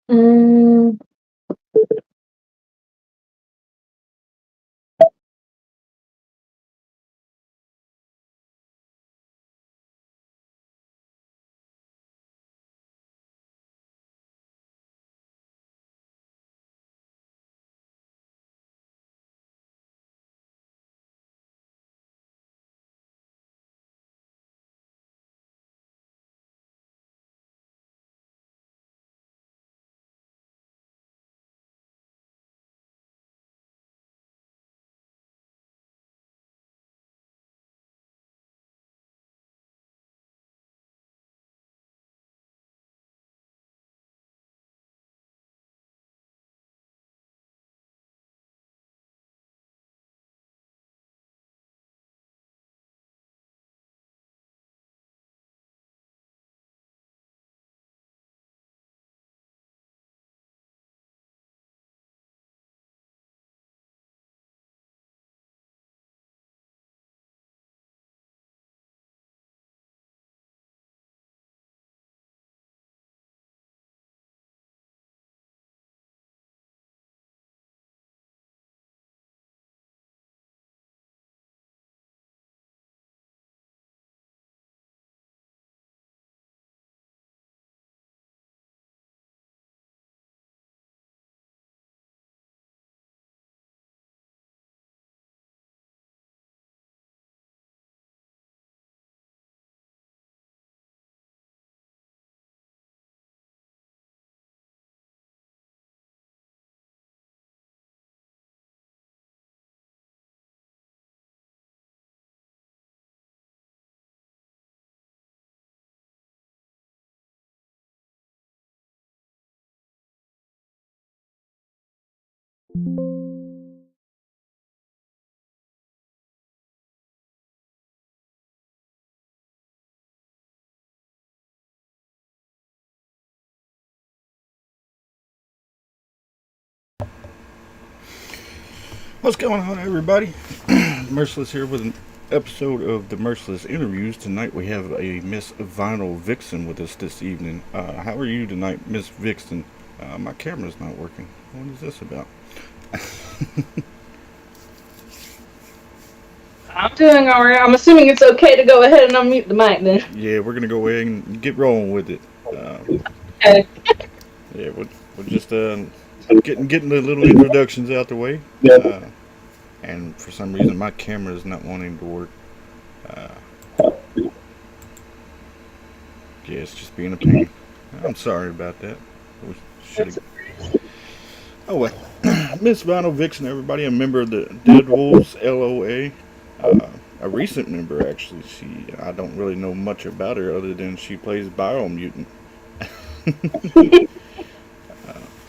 Mm, What's going on, everybody? Merciless here with an episode of the Merciless interviews. Tonight we have a Miss VinylVixen with us this evening. How are you tonight, Miss Vixen? My camera's not working. What is this about? I'm doing all right. I'm assuming it's okay to go ahead and unmute the mic then. Yeah, we're gonna go ahead and get rolling with it. Okay. Yeah, we're just getting the little introductions out the way. And for some reason, my camera is not wanting to work. Uh, yeah, it's just being a pain. I'm sorry about that. We should have. Oh well, Miss VinylVixen, everybody, a member of the DeadWolvz LOA. A recent member, actually. I don't really know much about her other than she plays Biomutant.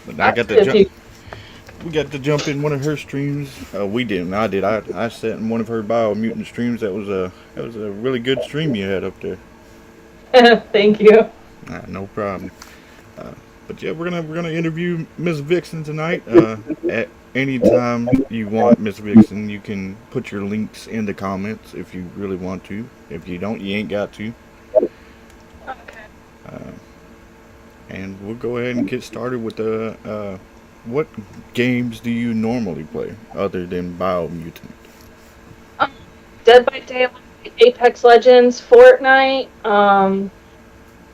But I got to jump. We got to jump in one of her streams. We didn't. I did. I sat in one of her Biomutant streams. That was a really good stream you had up there. Thank you. No problem. But yeah, we're gonna interview Miss Vixen tonight. At any time you want, Miss Vixen, you can put your links in the comments if you really want to. If you don't, you ain't got to. Okay. Uh, and we'll go ahead and get started with the. What games do you normally play other than Biomutant? Dead by Daylight, Apex Legends, Fortnite.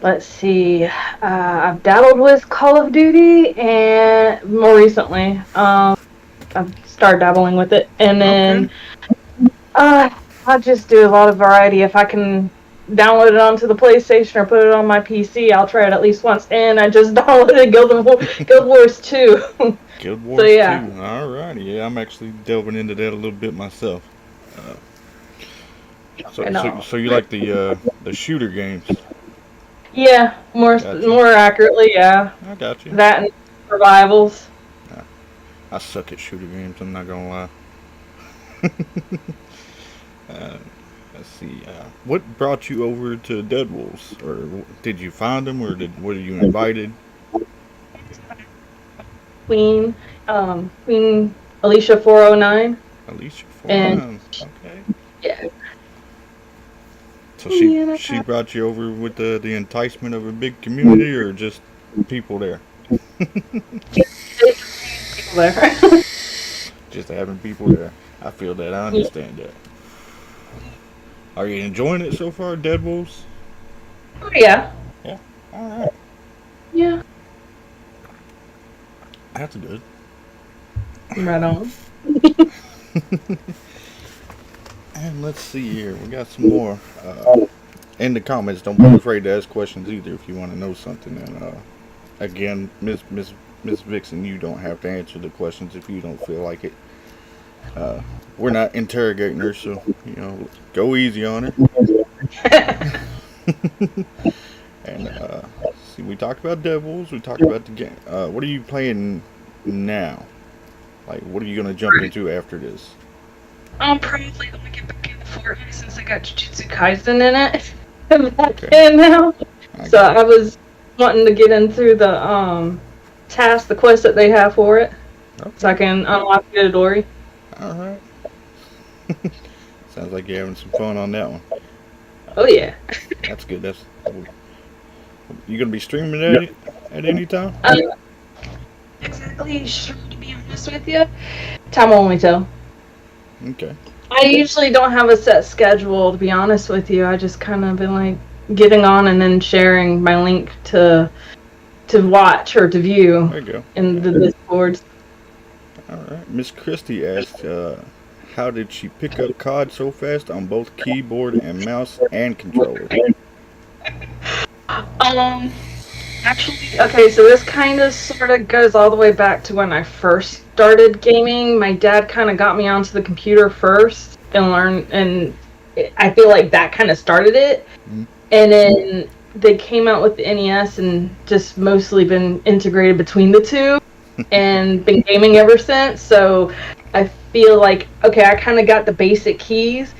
Let's see. I've dabbled with Call of Duty, and more recently, I've started dabbling with it, and Okay. then I just do a lot of variety. If I can download it onto the PlayStation or put it on my PC, I'll try it at least once. And I just downloaded Guild Wars 2. Guild So Wars yeah. 2. Alrighty, yeah, I'm actually delving into that a little bit myself. Uh, so you like the shooter games? Yeah, Gotcha. more accurately, yeah. I got you. That and survivals. I suck at shooter games. I'm not gonna lie. uh, let's see. What brought you over to DeadWolvz, or did you find them, or were you invited? Queen, Queen Alicia 409, Alicia and 49. Okay. yeah, So yeah, she brought you over with the enticement of a big community, or just people there? people there. Just having people there. I feel that. I understand that. Are you enjoying it so far, DeadWolvz? Oh, yeah, Yeah. All right. yeah, That's good. right on. And let's see here. We got some more. In the comments, don't be afraid to ask questions either if you want to know something. And again, Miss Vixen, you don't have to answer the questions if you don't feel like it. We're not interrogating her, so go easy on her. And see, we talked about DeadWolvz. We talked about the game. What are you playing now? Like, what are you gonna jump into after this? I'm probably gonna get back into Fortnite since I got Jujutsu Kaisen in it. I'm back Okay. in now. So I I was wanting to get into the the quest that they have for it, so I Okay. can unlock the Dory. All right. Sounds like you're having some fun on that one. Oh yeah. That's good. That's you gonna be streaming at any time? I'm not exactly sure, to be honest with you. Time will only tell. Okay. I usually don't have a set schedule, to be honest with you. I just kind of been like getting on and then sharing my link to watch or to view There you go. in the Discord. All right. Miss Christie asked, how did she pick up COD so fast on both keyboard and mouse and controller? Um, Actually, okay, so this kind of sort of goes all the way back to when I first started gaming. My dad kind of got me onto the computer first and learned, and I feel like that kind of started it. Mhm. And then they came out with the NES and just mostly been integrated between the two and been gaming ever since. So I feel like, okay, I kind of got the basic keys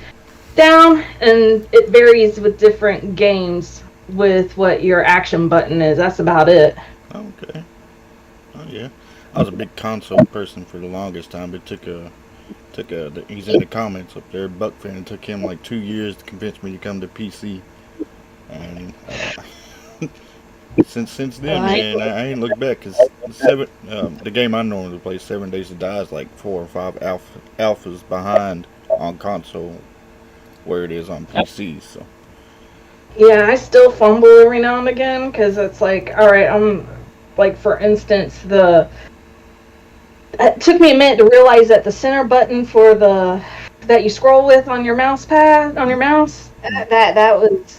down, and it varies with different games with what your action button is. That's about it. Okay. Oh yeah. I was a big console person for the longest time. It he's in the comments up there. Buckfin. It took him like 2 years to convince me to come to PC. And since then, man, I ain't looked back. Cause the game I normally play, 7 Days to Die, is like 4 or 5 alphas behind on console where it is on PC. So Yeah, I still fumble every now and again because it's like, all right, I'm like, for instance, it took me a minute to realize that the center button for that you scroll with on your mouse pad on your mouse,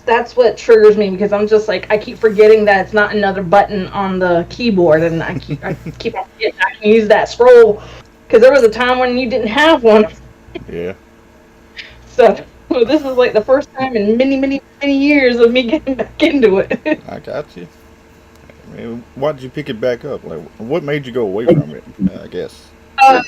that's what triggers me, because I'm just like, I keep forgetting that it's not another button on the keyboard, and I keep on forgetting I can use that scroll, because there was a time when you didn't have one. yeah. So this is like the first time in many, many, many years of me getting back into it. I got you. I mean, why did you pick it back up? Like, what made you go away from it? I guess. Uh,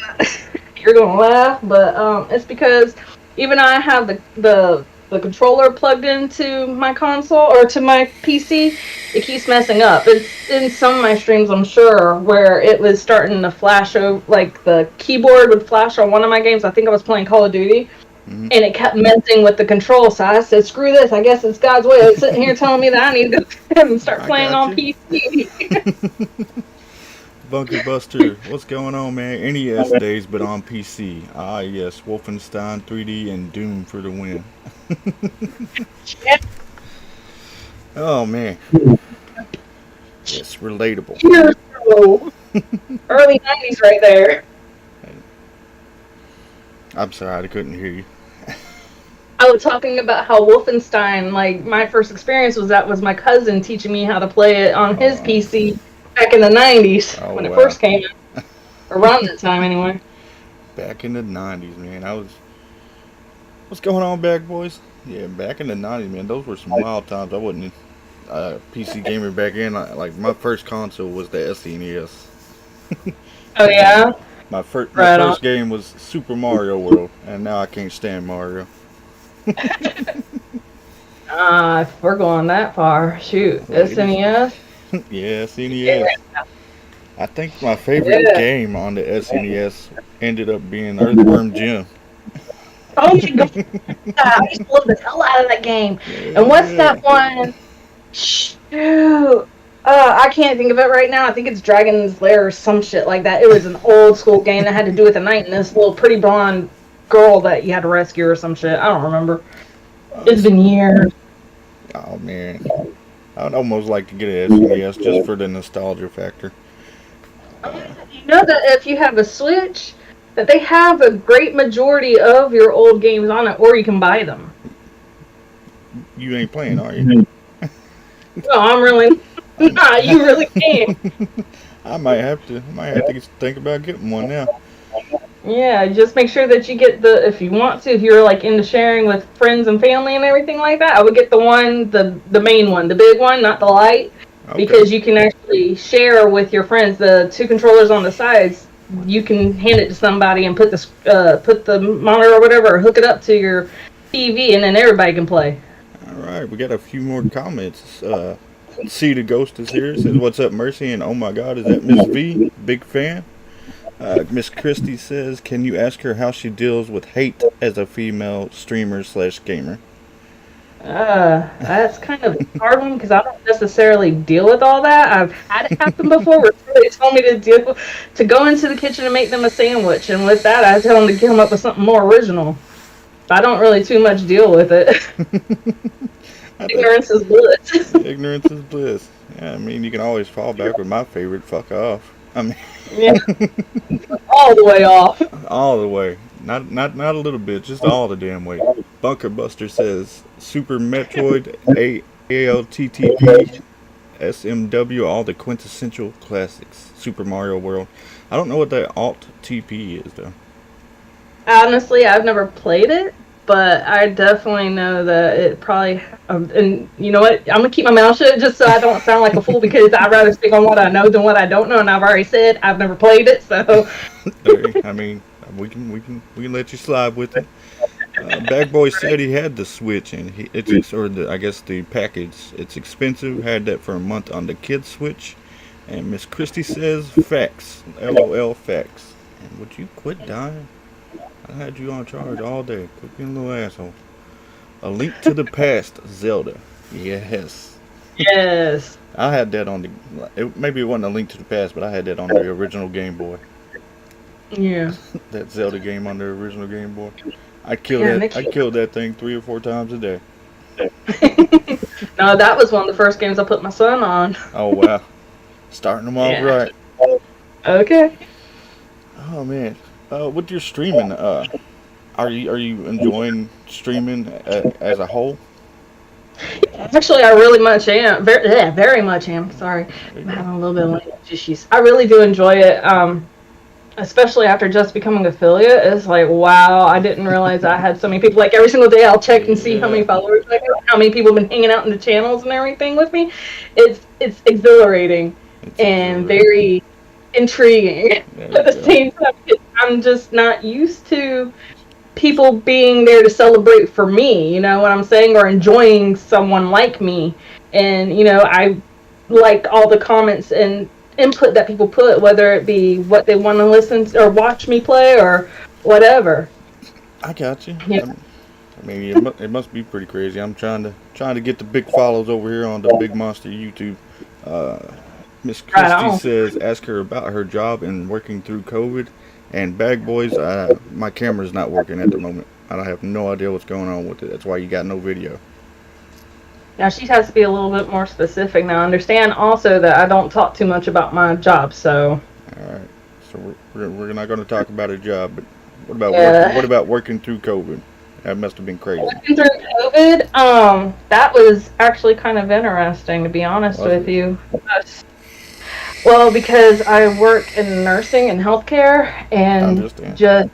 you're gonna laugh, but it's because even I have the controller plugged into my console or to my PC, it keeps messing up. It's in some of my streams, I'm sure, where it was starting to flash over, like the keyboard would flash on one of my games. I think I was playing Call of Duty, Mm-hmm. and it kept messing with the control. So I said, "Screw this! I guess it's God's way." It's sitting here telling me that I need to go ahead and start I playing got on you. PC. Bunker Buster, what's going on, man? NES days, but on PC. Ah, yes, Wolfenstein 3D and Doom for the win. Oh man, yes, relatable. Years ago, early '90s, right there. I'm sorry, I couldn't hear you. I was talking about how Wolfenstein, like my first experience was my cousin teaching me how to play it on his PC back in the 90s when it first came out, around that time anyway. Back in the 90s, man. What's going on, Bag Boys? Yeah, back in the 90s, man. Those were some wild times. I wasn't a PC gamer back then. Like, my first console was the SNES. Oh, yeah? My Right first game was Super Mario World, and now I can't stand Mario. If we're going that far, shoot, SNES? Yeah, SNES. Yeah. I think my favorite game on the SNES ended up being Earthworm Jim. Oh my god, I used to love the hell out of that game. Yeah. And what's that one? Shoot. I can't think of it right now. I think it's Dragon's Lair or some shit like that. It was an old school game that had to do with a knight and this little pretty blonde girl that you had to rescue or some shit. I don't remember. It's been years. Oh man, I'd almost like to get an SNES just for the nostalgia factor. You know that if you have a Switch, that they have a great majority of your old games on it, or you can buy them. You ain't playing, are you? No, I'm really not. You really can't. I might have to think about getting one now. Yeah, just make sure that you get if you want to, if you're like into sharing with friends and family and everything like that, I would get the main one, the big one, not the light, because you can actually share with your friends. The two controllers on the sides, you can hand it to somebody and put the monitor or whatever, or hook it up to your TV, and then everybody can play. All right, we got a few more comments. See the Ghost is here. It says, "What's up, Mercy?" And oh my God, is that Miss V? Big fan. Miss Christie says, "Can you ask her how she deals with hate as a female streamer/gamer?" That's kind of a hard one because I don't necessarily deal with all that. I've had it happen before where somebody told me to go into the kitchen and make them a sandwich, and with that, I tell them to come up with something more original. I don't really too much deal with it. Ignorance is bliss. Ignorance is bliss. Yeah, I mean, you can always fall back with my favorite, fuck off. I mean, yeah, all the way off. All the way. Not a little bit, just all the damn way. Bunker Buster says Super Metroid, ALTTP, SMW, all the quintessential classics. Super Mario World. I don't know what that Alt TP is though. Honestly, I've never played it, but I definitely know that it probably. And you know what? I'm gonna keep my mouth shut just so I don't sound like a fool because I'd rather speak on what I know than what I don't know, and I've already said I've never played it. So. I mean, we can let you slide with it. Bag Boy said he had the Switch and I guess the package. It's expensive. Had that for a month on the Kids Switch. And Miss Christie says facts. LOL facts. And would you quit dying? I had you on charge all day. Quit being a little asshole. A Link to the Past, Zelda. Yes. Yes. I had that on maybe it wasn't A Link to the Past, but I had that on the original Game Boy. Yeah. That Zelda game on the original Game Boy. I killed that thing 3 or 4 times a day. No, that was one of the first games I put my son on. Oh wow. Starting them off right. Okay. Oh man. With your streaming, are you enjoying streaming as a whole? Actually, I really much am. Very much am. Sorry, I'm having a little bit of language issues. I really do enjoy it. Especially after just becoming affiliate, it's like, wow, I didn't realize I had so many people. Like every single day, I'll check and see how many followers I got, how many people have been hanging out in the channels and everything with me. It's exhilarating and very intriguing at the same time. I'm just not used to people being there to celebrate for me, you know what I'm saying, or enjoying someone like me. And I like all the comments and input that people put, whether it be what they want to listen to or watch me play or whatever. I got you. Yeah. I mean, it must be pretty crazy. I'm trying to get the big follows over here on the Big Monster YouTube. Miss Christie says, ask her about her job and working through COVID. And Bag Boys, my camera's not working at the moment. I have no idea what's going on with it. That's why you got no video. Now, she has to be a little bit more specific. Now, understand also that I don't talk too much about my job, so... Alright. So we're not going to talk about a job, but what about working through COVID? That must have been crazy. Working through COVID, that was actually kind of interesting, to be honest Was with it? you. Well, because I work in nursing and healthcare, I and understand. just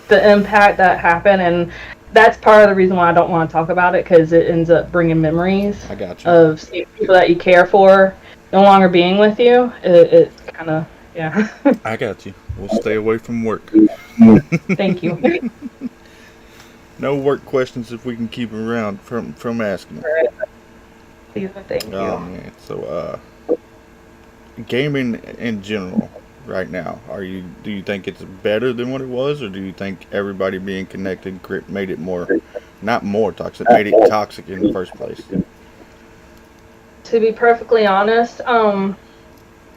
the impact that happened, and that's part of the reason why I don't want to talk about it, because it ends up bringing memories I got you. of seeing people that you care for no longer being with you. It kind of, yeah. I got you. We'll stay away from work. Thank you. No work questions if we can keep them around from asking them. Please and thank Oh you. man. So gaming in general right now, do you think it's better than what it was, or do you think everybody being connected made it more, not more toxic, made it toxic in the first place? To be perfectly honest,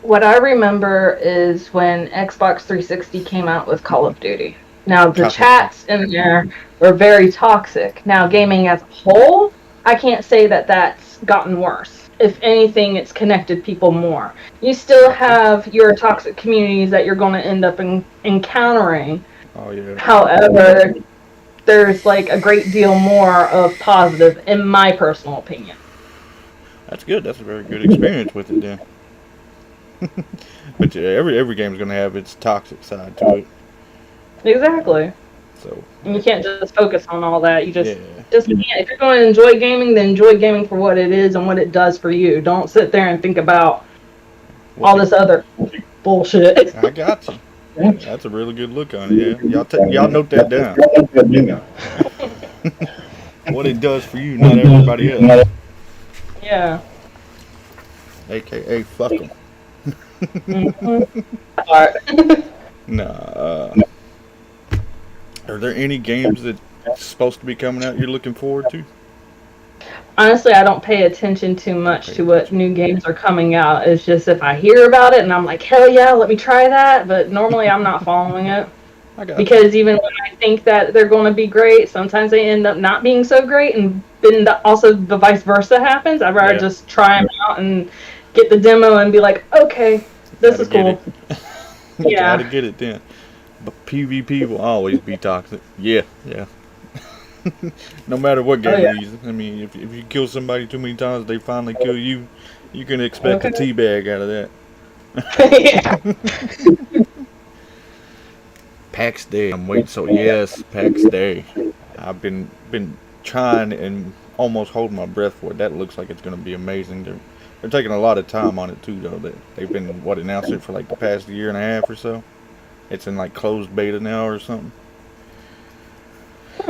what I remember is when Xbox 360 came out with Call of Duty. Now, the Copy. chats in there were very toxic. Now, gaming as a whole, I can't say that that's gotten worse. If anything, it's connected people more. You still Gotcha. have your toxic communities that you're going to end up encountering. Oh yeah. However, there's like a great deal more of positive, in my personal opinion. That's good. That's a very good experience with it then. But yeah, every game's gonna have its toxic side to it. Exactly. So And you can't just focus on all that. You yeah, just can't. If you're going to enjoy gaming, then enjoy gaming for what it is and what it does for you. Don't sit there and think about what all the, this other bullshit. I got you. That's a really good look on it. Yeah, y'all note that down. What it does for you, not everybody else. Yeah. AKA fuck them. Mm-hmm. All right. Nah. Are there any games that's supposed to be coming out you're looking forward to? Honestly, I don't pay attention too Don't much pay to what attention. new games are coming out. It's just if I hear about it and I'm like, hell yeah, let me try that. But normally I'm not following it. I got you. Because even when I think that they're going to be great, sometimes they end up not being so great, and then also the vice versa happens. I'd rather Yeah, just try them out and get the demo and be like, okay, this gotta is get it. cool. Gotta Yeah, get it then. But PvP will always be toxic. Yeah, yeah. No matter what oh game yeah, you use. I mean, if you kill somebody too many times, they finally kill you. You can expect a okay, teabag out of yeah. that. PAX Day. I'm waiting. So yes, PAX Day. I've been trying and almost holding my breath for it. That looks like it's going to be amazing. They're taking a lot of time on it too, though. They've been announcing it for like the past year and a half or so. It's in like closed beta now or something.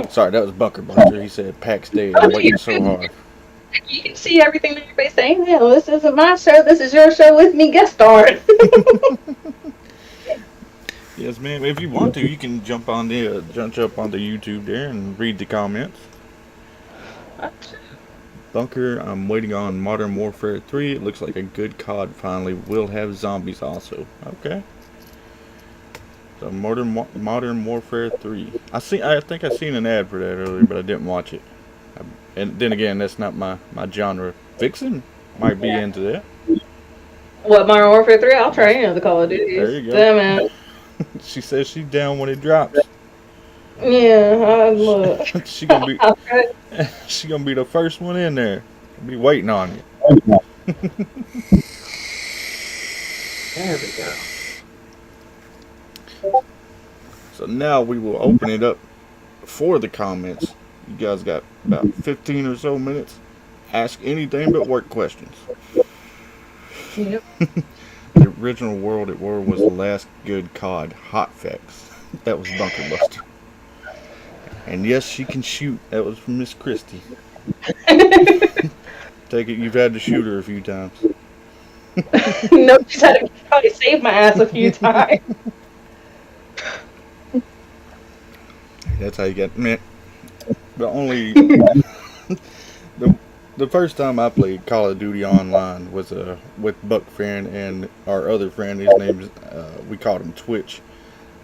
Sorry, that was Bunker Buster. He said PAX Day. Oh, I'm waiting so hard. you can see everything that everybody's saying. Yeah, well, this isn't my show. This is your show with me guest starring. Yes, ma'am. If you want to, you can jump up on the YouTube there and read the comments. Bunker, I'm waiting on Modern Warfare 3. It looks like a good COD finally will have zombies also. Okay. So Modern Warfare 3. I think I seen an ad for that earlier, but I didn't watch it. And then again, that's not my genre. Vixen might be into that. What, Modern Warfare 3? I'll try any of the Call of Duties. There you go. Damn it. She says she's down when it drops. Yeah, look. she gonna be I'll try. she gonna be the first one in there. Be waiting on you. There we go. So now we will open it up for the comments. You guys got about 15 or so minutes. Ask anything but work questions. Yep. The original World at War was the last good COD. Hot facts. That was Bunker Buster. And yes, she can shoot. That was from Miss Christie. Take it, you've had to shoot her a few times. No, she's had to probably save my ass a few times. That's how you get man. The only the first time I played Call of Duty online was with Buck friend and our other friend. His name is we called him Twitch.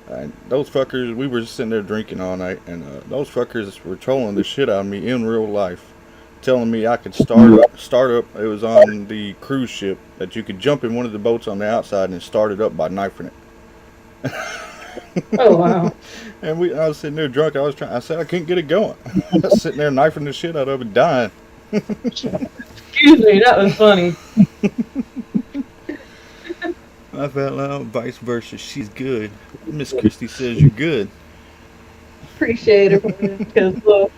And those fuckers, we were just sitting there drinking all night, and those fuckers were trolling the shit out of me in real life, telling me I could start up. It was on the cruise ship that you could jump in one of the boats on the outside and start it up by knifing it. Oh wow. And I was sitting there drunk. I said I couldn't get it going. I was sitting there knifing the shit out of it, dying. Excuse me, that was funny. I felt out vice versa. She's good. Miss Christie says you're good. Appreciate it because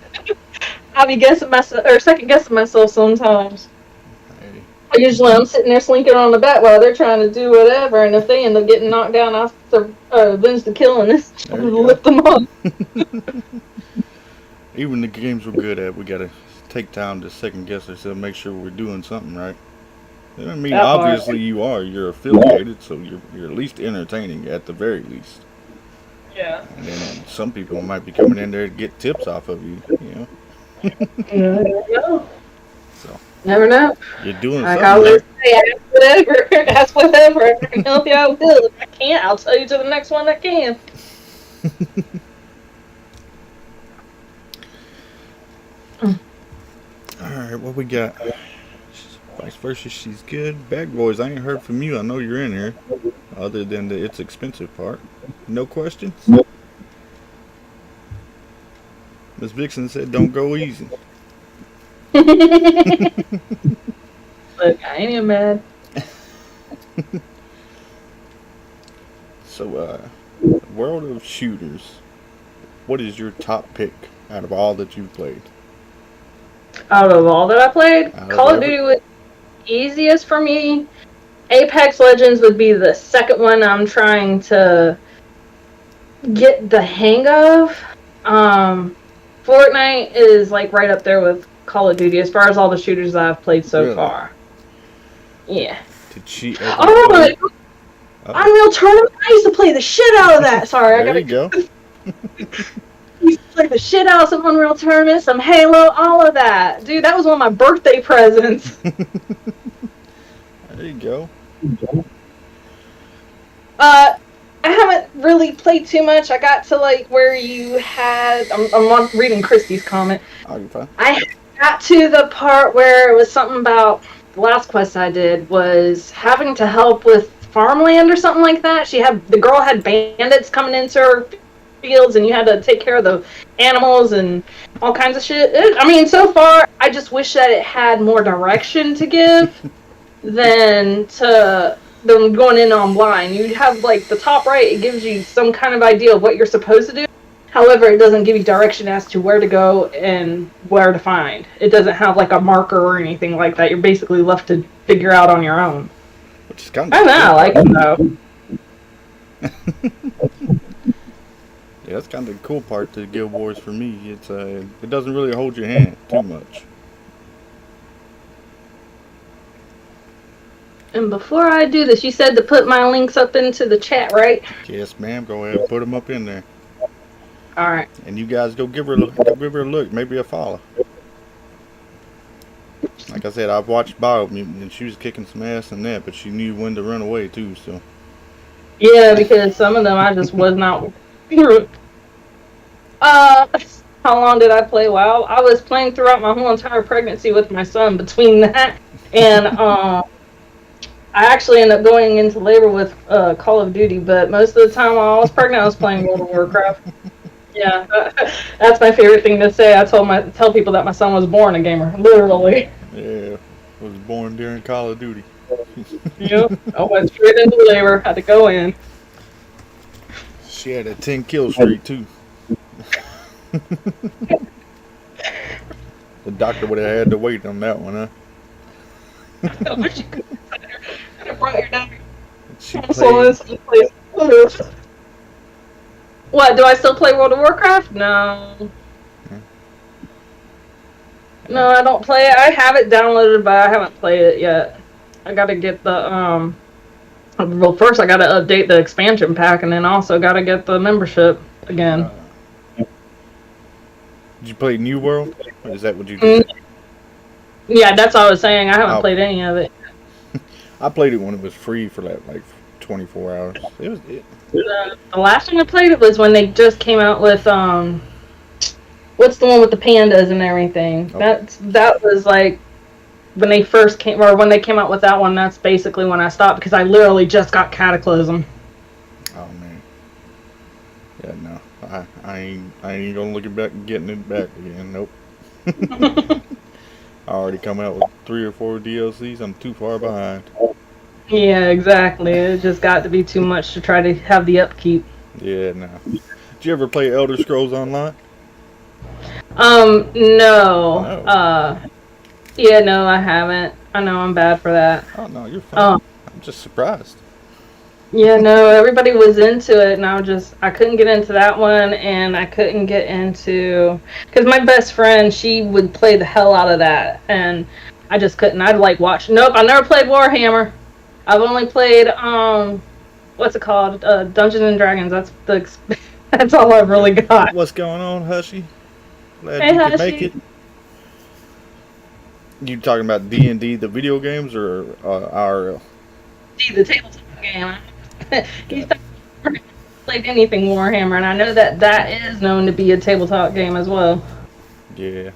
I be guessing myself or second guessing myself sometimes. Hey, Usually I'm sitting there slinking on the back while they're trying to do whatever, and if they end up getting knocked down, I avenge the kill and this there to you lift them up. Even the games we're good at, we gotta take time to second guess ourselves, make sure we're doing something right. I mean, That part. obviously you are. You're affiliated, so you're at least entertaining at the very least. Yeah. And then some people might be coming in there to get tips off of you. You know, Never know. so Never know. you're doing Like something I always right. say, ask whatever. Ask whatever. If I can help you, I will. If I can't, I'll tell you to the next one that can. All right, what we got? Vice versa, she's good. Bag boys, I ain't heard from you. I know you're in here. Other than the it's expensive part. No questions? Miss Vixen said don't go easy. Look, I ain't even mad. So, world of shooters. What is your top pick out of all that you've played? Out of all that I played, Out of Call of every- Duty was easiest for me. Apex Legends would be the second one I'm trying to get the hang of. Fortnite is like right up there with Call of Duty as far as all the shooters that I've played so Really? far. Yeah. Did she ever Oh play? my! Unreal Tournament. I used to play the shit out of that. Sorry, I There gotta you go. used to play the shit out of some Unreal Tournament, some Halo, all of that. Dude, that was one of my birthday presents. There you go. I haven't really played too much. I got to like where you had. I'm reading Christie's comment. Oh, you're fine. I got to the part where it was something about the last quest I did was having to help with farmland or something like that. The girl had bandits coming into her fields, and you had to take care of the animals and all kinds of shit. I mean, so far, I just wish that it had more direction to give than going in on blind. You have like the top right, it gives you some kind of idea of what you're supposed to do. However, it doesn't give you direction as to where to go and where to find. It doesn't have like a marker or anything like that. You're basically left to figure out on your own. Which is kind I of don't know, I like it though. Yeah, that's kind of the cool part to Guild Wars for me. It's it doesn't really hold your hand too much. And before I do this, you said to put my links up into the chat, right? Yes, ma'am. Go ahead and put them up in there. All right. And you guys go give her a look. Go give her a look. Maybe a follow. Like I said, I've watched Biomutant, and she was kicking some ass in that, but she knew when to run away too. So Yeah, because some of them I just was not. How long did I play WoW? I was playing throughout my whole entire pregnancy with my son. Between that and I actually ended up going into labor with Call of Duty, but most of the time while I was pregnant, I was playing World of Warcraft. Yeah, that's my favorite thing to say. I tell people that my son was born a gamer, literally. yeah, was born during Call of Duty. Yep, I went straight into labor. Had to go in. She had a 10 kill streak too. The doctor would have had to wait on that one, huh? I wish you could have brought your doctor. She What, do I still play World of Warcraft? No. No, I don't play it. I have it downloaded, but I haven't played it yet. I gotta get the, well, first I gotta update the expansion pack, and then also gotta get the membership again. Did you play New World? Or is that what you did? Yeah, that's what I was saying. I haven't Oh. played any of it. I played it when it was free for like 24 hours. It was it. The last time I played it was when they just came out with, what's the one with the pandas and everything? Oh. That was like when they first came, or when they came out with that one. That's basically when I stopped because I literally just got Cataclysm. Oh man. Yeah, no, I ain't gonna look it back, getting it back again. Nope. I already come out with 3 or 4 DLCs. I'm too far behind. Yeah, exactly. It just got to be too much to try to have the upkeep. Yeah, no. Did you ever play Elder Scrolls Online? No. No. Yeah, no, I haven't. I know I'm bad for that. Oh no, you're fine. Um, I'm just surprised. yeah, no, everybody was into it, and I couldn't get into that one, and I couldn't get into, because my best friend, she would play the hell out of that, and I just couldn't. I'd like watch. Nope, I never played Warhammer. I've only played what's it called? Dungeons and Dragons. That's all I've really got. What's going on, Hushy? Glad Hey, you could make Hushy. it. You talking about D&D, the video games, or IRL? The tabletop game. He's Got it. never played anything Warhammer, and I know that is known to be a tabletop game as well. Yeah.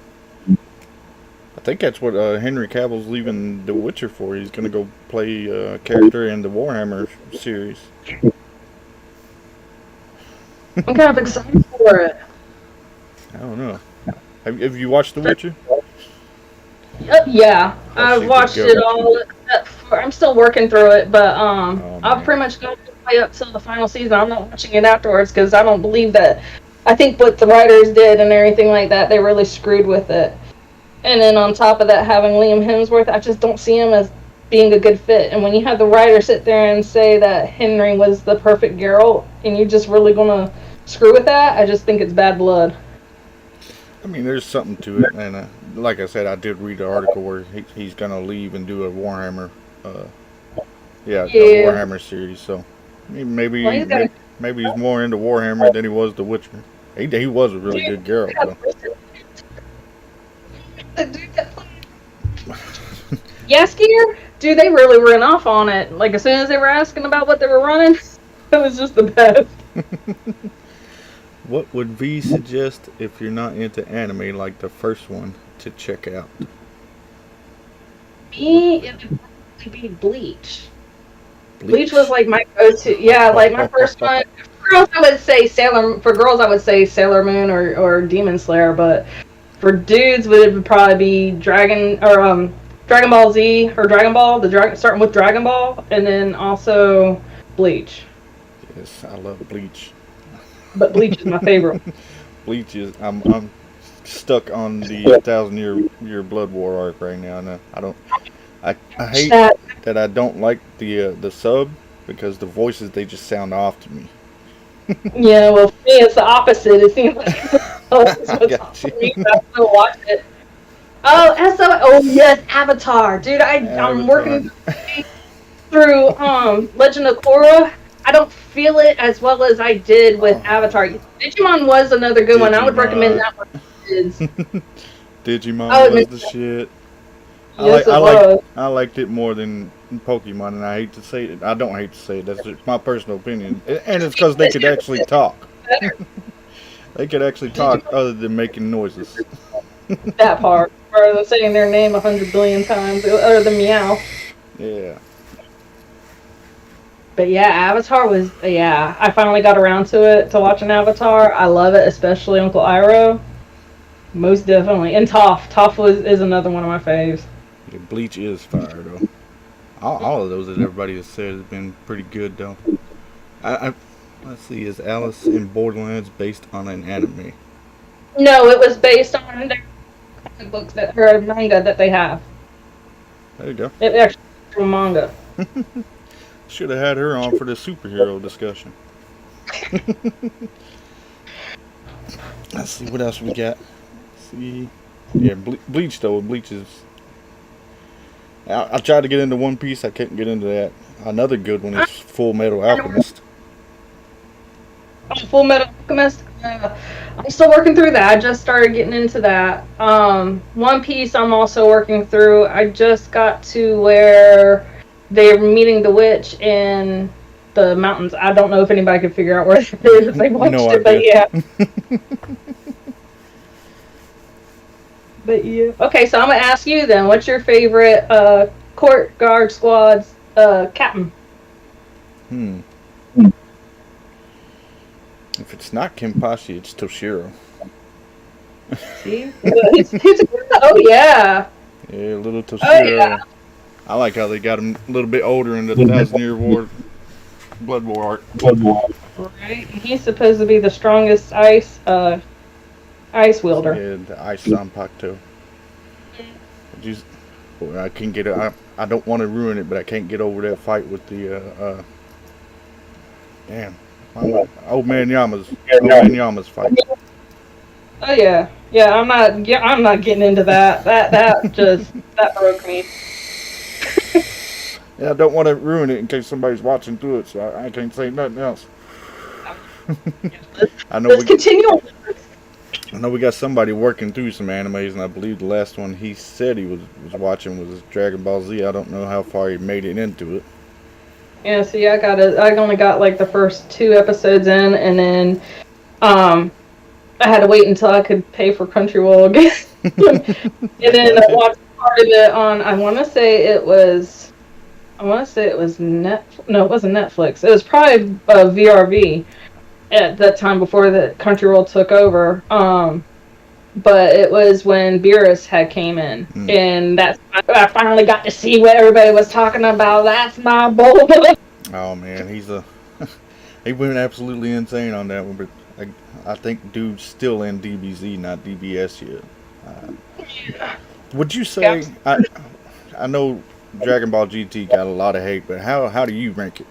I think that's what Henry Cavill's leaving The Witcher for. He's gonna go play a character in the Warhammer series. I'm kind of excited for it. I don't know. Have you watched The Witcher? Yeah, How's I've it watched go? it all except for, I'm still working through it, but Oh I'll man. pretty much go way up till the final season. I'm not watching it afterwards because I don't believe that. I think what the writers did and everything like that, they really screwed with it. And then on top of that, having Liam Hemsworth, I just don't see him as being a good fit. And when you have the writer sit there and say that Henry was the perfect Geralt, and you're just really gonna screw with that, I just think it's bad blood. I mean, there's something to it, and like I said, I did read an article where he's gonna leave and do a Warhammer, uh, yeah, a Yeah. Warhammer series. So maybe Well, he's got maybe, maybe he's more into Warhammer than he was The Witcher. He was a really good Geralt, though. Yaskier, dude, they really ran off on it. Like, as soon as they were asking about what they were running, it was just the best. What would V suggest if you're not into anime like the first one to check out? Me, it would probably be Bleach. Bleach was like my go-to. Yeah, like my first one. For girls, I would say Sailor Moon or Demon Slayer, but for dudes, it would probably be Dragon Ball Z or Dragon Ball. Starting with Dragon Ball, and then also Bleach. Yes, I love Bleach. But Bleach is my favorite. Bleach is I'm stuck on the thousand year blood war arc right now. And I hate That, that I don't like the sub because the voices they just sound off to me. yeah, well, for me, it's the opposite. It seems like it's I what's got for you. me, but I still watch it. Oh yes, Avatar, dude. I'm Avatar. working through Legend of Korra. I don't feel it as well as I did with Oh, Avatar. Digimon was another good one. I would recommend Digimon. that one to kids. Digimon I would was make the shit. yes, it was. I liked it more than Pokemon, and I hate to say it. I don't hate to say it. That's just my personal opinion, and it's because they could actually talk. They could actually talk other than making noises. That part, rather than saying their name 100 billion times, other than meow. Yeah. But yeah, Avatar was yeah. I finally got around to watching Avatar. I love it, especially Uncle Iroh. Most definitely, and Toph. Is another one of my faves. Yeah, Bleach is fire though. All of those that everybody has said has been pretty good though. I let's see, is Alice in Borderlands based on an anime? No, it was based on their comic books or manga that they have. There you go. It actually from a manga. Should have had her on for the superhero discussion. Let's see what else we got. See, yeah, Bleach though. Bleach is. I tried to get into One Piece. I couldn't get into that. Another good one is Full Metal Alchemist. Full Metal Alchemist. I'm still working through that. I just started getting into that. One Piece. I'm also working through. I just got to where they're meeting the witch in the mountains. I don't know if anybody could figure out where it is. They watched No it, but idea. yeah. But yeah. Okay, so I'm gonna ask you then. What's your favorite court guard squad's captain? Hmm. If it's not Kenpachi, it's Toshiro. See? Oh, yeah. Yeah, little Oh, yeah. Toshiro. I like how they got him a little bit older in the 1,000-Year War Blood War arc. Right. He's supposed to be the strongest ice wielder. Yeah, the Ice Zanpakuto. I can't get it. I don't want to ruin it, but I can't get over that fight with the Old Man Yama's fight. Oh yeah, I'm not getting into that. That broke me. Yeah, I don't want to ruin it in case somebody's watching through it, so I can't say nothing else. Let's continue. I know we got somebody working through some animes, and I believe the last one he said he was watching was Dragon Ball Z. I don't know how far he made it into it. Yeah, see, I only got like the first 2 episodes in, and then I had to wait until I could pay for Crunchyroll again. And then I watched part of it on, I want to say it was Netflix. No, it wasn't Netflix. It was probably VRV at that time before the Crunchyroll took over. But it was when Beerus had came in, and that's I finally got to see what everybody was talking about. That's my boy. Oh man, he went absolutely insane on that one, but I think dude's still in DBZ, not DBS yet. Would you say I know Dragon Ball GT got a lot of hate, but how do you rank it?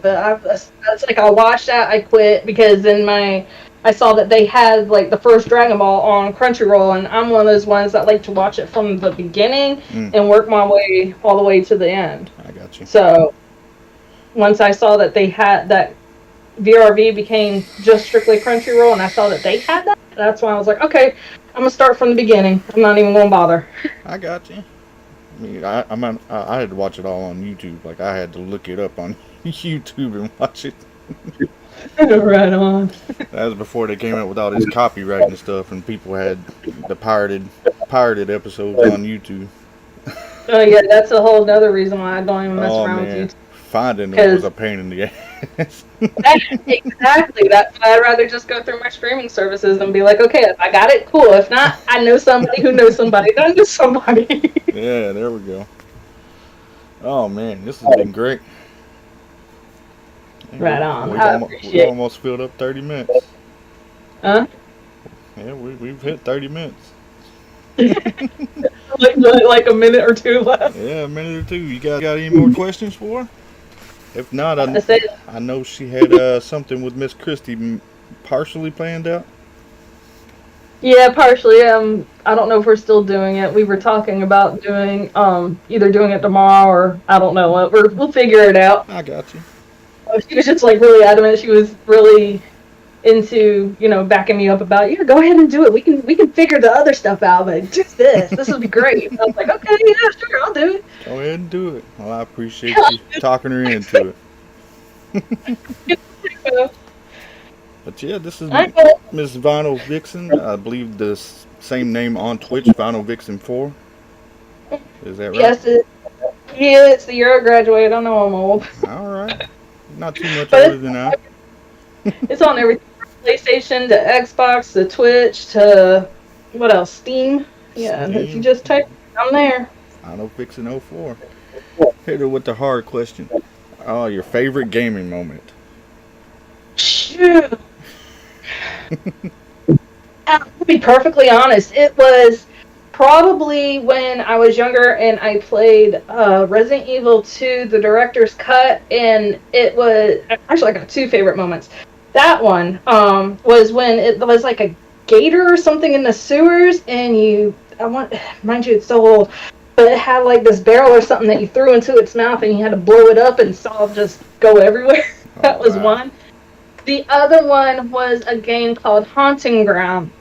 But it's like I watched that, I quit because then I saw that they had like the first Dragon Ball on Crunchyroll, and I'm one of those ones that like to watch it from the beginning and work my way all the way to the end. I got you. So once I saw that they had that, VRV became just strictly Crunchyroll, and I saw that they had that, that's when I was like, okay, I'm gonna start from the beginning. I'm not even gonna bother. I got you. I mean, I had to watch it all on YouTube. Like I had to look it up on YouTube and watch it. Right on. That was before they came out with all this copyright and stuff, and people had the pirated episodes on YouTube. Oh yeah, that's a whole other reason why I don't even mess around with YouTube. Finding it was a pain in the ass. Exactly. That's why I'd rather just go through my streaming services and be like, okay, if I got it, cool. If not, I know somebody who knows somebody that knows somebody. Yeah, there we go. Oh man, this has been great. Right on. We almost filled up 30 minutes. Huh? Yeah, we've hit 30 minutes. like a minute or 2 left. Yeah, a minute or 2. You got any more questions for her? If not, I know she had something with Miss Christie partially planned out. Yeah, partially. I don't know if we're still doing it. We were talking about doing either doing it tomorrow or I don't know what. We'll figure it out. I got you. She was just like really adamant. She was really into, backing me up about, yeah, go ahead and do it. We can figure the other stuff out, but just this. This would be great. I was like, okay, yeah, sure, I'll do it. Go ahead and do it. Well, I appreciate you talking her into it. But yeah, this is Miss VinylVixen. I believe the same name on Twitch, VinylVixen 4. Is that right? Yes, it's the year I graduated. I know I'm old. All right. Not too much older than that. It's on everything. PlayStation to Xbox to Twitch to what else? Steam. Yeah, Steam. If you just type, I'm there. VinylVixen 04. Hit her with the hard question. Oh, your favorite gaming moment? Shoot. To be perfectly honest, it was probably when I was younger and I played Resident Evil 2, the director's cut, and it was actually I got 2 favorite moments. That one was when it was like a gator or something in the sewers, and mind you, it's so old, but it had like this barrel or something that you threw into its mouth, and you had to blow it up, and saw it just go everywhere. That was one. The other one was a game called Haunting Ground.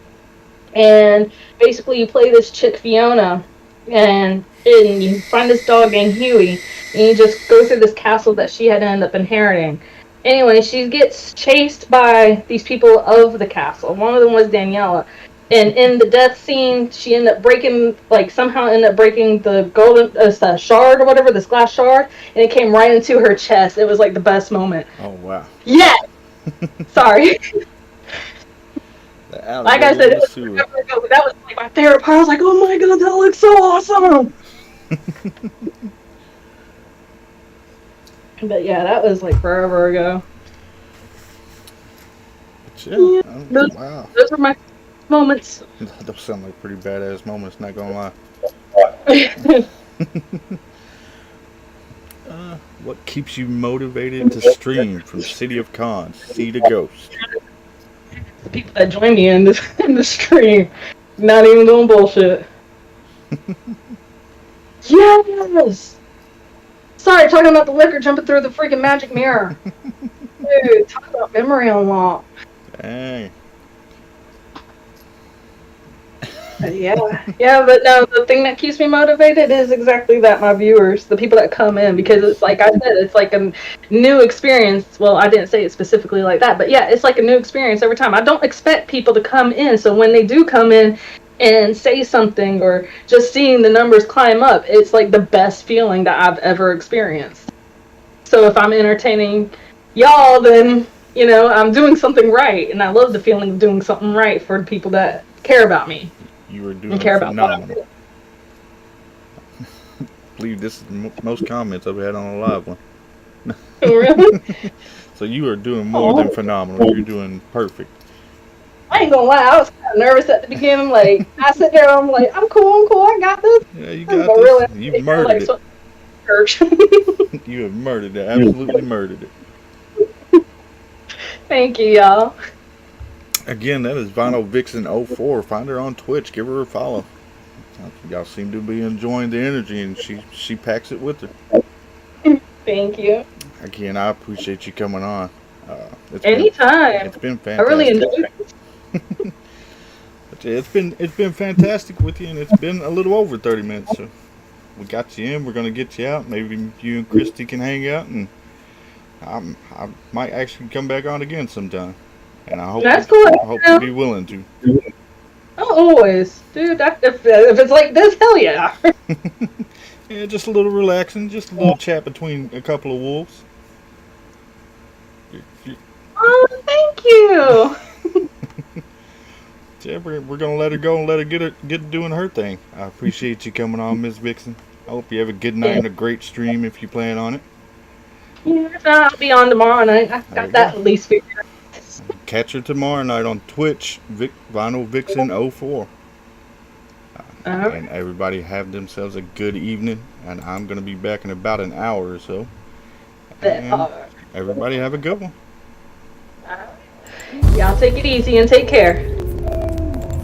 And basically you play this chick Fiona, and you find this dog named Huey, and you just go through this castle that she had ended up inheriting. Anyway, she gets chased by these people of the castle. One of them was Daniela. And in the death scene, she ended up breaking, like somehow ended up breaking the golden shard or whatever, this glass shard, and it came right into her chest. It was like the best moment. Oh wow. Yeah. Sorry. Like I said, it was sewer. forever ago, but that was like my favorite part. I was like, oh my god, that looks so awesome. But yeah, that was like forever ago. But yeah, wow. Those were my moments. Those sound like pretty badass moments, not gonna lie. What keeps you motivated to stream from City of Cons, Sea to Ghost? The people that join me in the stream, not even doing bullshit. Yes. Sorry, talking about the liquor jumping through the freaking magic mirror. Dude, talk about memory unlock. Dang. Yeah, but no, the thing that keeps me motivated is exactly that, my viewers, the people that come in, because it's like I said, it's like a new experience. Well, I didn't say it specifically like that, but yeah, it's like a new experience every time. I don't expect people to come in, so when they do come in and say something or just seeing the numbers climb up, it's like the best feeling that I've ever experienced. So if I'm entertaining y'all, then, you know, I'm doing something right, and I love the feeling of doing something right for the people that care about me. You were doing phenomenal. I believe this is the most comments I've had on a live one. Really? So you are doing more than phenomenal. You're doing perfect. I ain't gonna lie, I was kind of nervous at the beginning. Like, I sit there, I'm like, I'm cool, I got this. Yeah, you got this. Really, you've murdered it. Church. You have murdered it. Absolutely murdered it. Thank you, y'all. Again, that is VinylVixen04. Find her on Twitch. Give her a follow. Y'all seem to be enjoying the energy, and she packs it with her. Thank you. Again, I appreciate you coming on. Anytime. It's been fantastic. I really enjoyed it. It's been fantastic with you, and it's been a little over 30 minutes. So we got you in. We're gonna get you out. Maybe you and Christy can hang out, and I might actually come back on again sometime. And I hope that's cool. I hope to be willing to. Oh, always, dude. If it's like this, hell yeah. Yeah, just a little relaxing, just a little chat between a couple of wolves. Oh, thank you. Yeah, we're gonna let her go and let her get doing her thing. I appreciate you coming on, Miss Vixen. I hope you have a good night and a great stream if you plan on it. Yeah, I'll be on tomorrow night. I got that at least figured out. Catch her tomorrow night on Twitch, VinylVixen04. And everybody have themselves a good evening. And I'm going to be back in about an hour or so. And everybody have a good one. Y'all take it easy and take care.